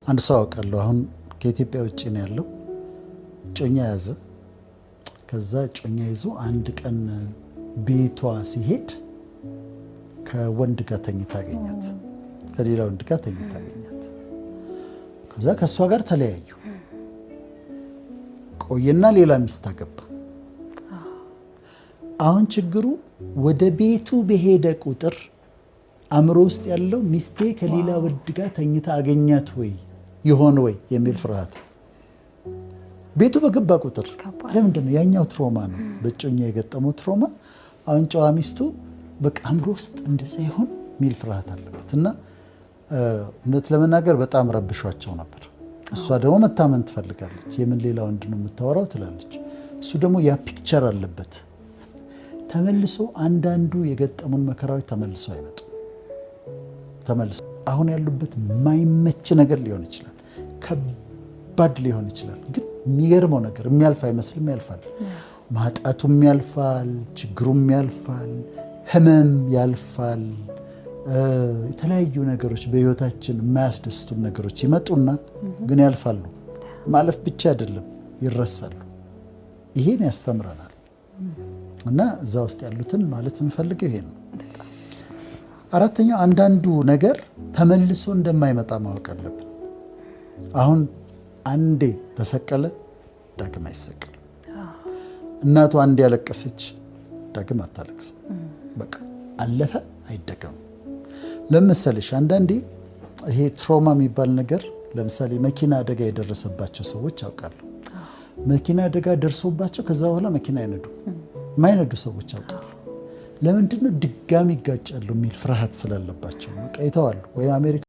አንድ ሰው አውቃለሁ አሁን ከኢትዮጵያ ውጭ ነው ያለው እጮኛ ያዘ ከዛ እጮኛ ይዞ አንድ ቀን ቤቷ ሲሄድ ከወንድ ጋር ተኝታ አገኛት ከሌላ ወንድ ጋር ተኝታ አገኛት ከዛ ከሷ ጋር ተለያዩ ቆየና ሌላ ሚስት አገባ አሁን ችግሩ ወደ ቤቱ በሄደ ቁጥር አምሮ ውስጥ ያለው ሚስቴ ከሌላ ወንድ ጋር ተኝታ አገኛት ወይ ይሆን ወይ የሚል ፍርሃት ቤቱ በገባ ቁጥር ለምንድነው ያኛው ትሮማ ነው በእጮኛ የገጠመው ትሮማ አሁን ጨዋ ሚስቱ በቃ አምሮ ውስጥ እንደዛ ይሆን ሚል ፍርሃት አለበት እና እውነት ለመናገር በጣም ረብሿቸው ነበር እሷ ደግሞ መታመን ትፈልጋለች የምን ሌላ ወንድ ነው የምታወራው ትላለች እሱ ደግሞ ያ ፒክቸር አለበት ተመልሶ አንዳንዱ የገጠሙን መከራዎች ተመልሶ አይመጡ ተመልሶ አሁን ያሉበት ማይመች ነገር ሊሆን ይችላል ከባድ ሊሆን ይችላል ግን የሚገርመው ነገር የሚያልፍ አይመስልም ያልፋል ማጣቱም ያልፋል ችግሩም ያልፋል ህመም ያልፋል የተለያዩ ነገሮች በህይወታችን የማያስደስቱን ነገሮች ይመጡና ግን ያልፋሉ ማለፍ ብቻ አይደለም ይረሳሉ ይሄን ያስተምረናል እና እዛ ውስጥ ያሉትን ማለት እንፈልገው ይሄን ነው አራተኛው አንዳንዱ ነገር ተመልሶ እንደማይመጣ ማወቅ አለብን አሁን አንዴ ተሰቀለ ዳግም አይሰቀል እናቱ አንዴ ያለቀሰች ዳግም አታለቅስ በቃ አለፈ አይደገም ለምሳሌ አንዳንዴ ይሄ ትራውማ የሚባል ነገር ለምሳሌ መኪና አደጋ የደረሰባቸው ሰዎች ያውቃሉ መኪና አደጋ ደርሶባቸው ከዛ በኋላ መኪና ማይነዱ ሰዎች ያውቃሉ ለምንድነው ድጋሚ ይጋጫሉ የሚል ፍርሃት ስላለባቸው ነው ቀይተዋል ወይ አሜሪካ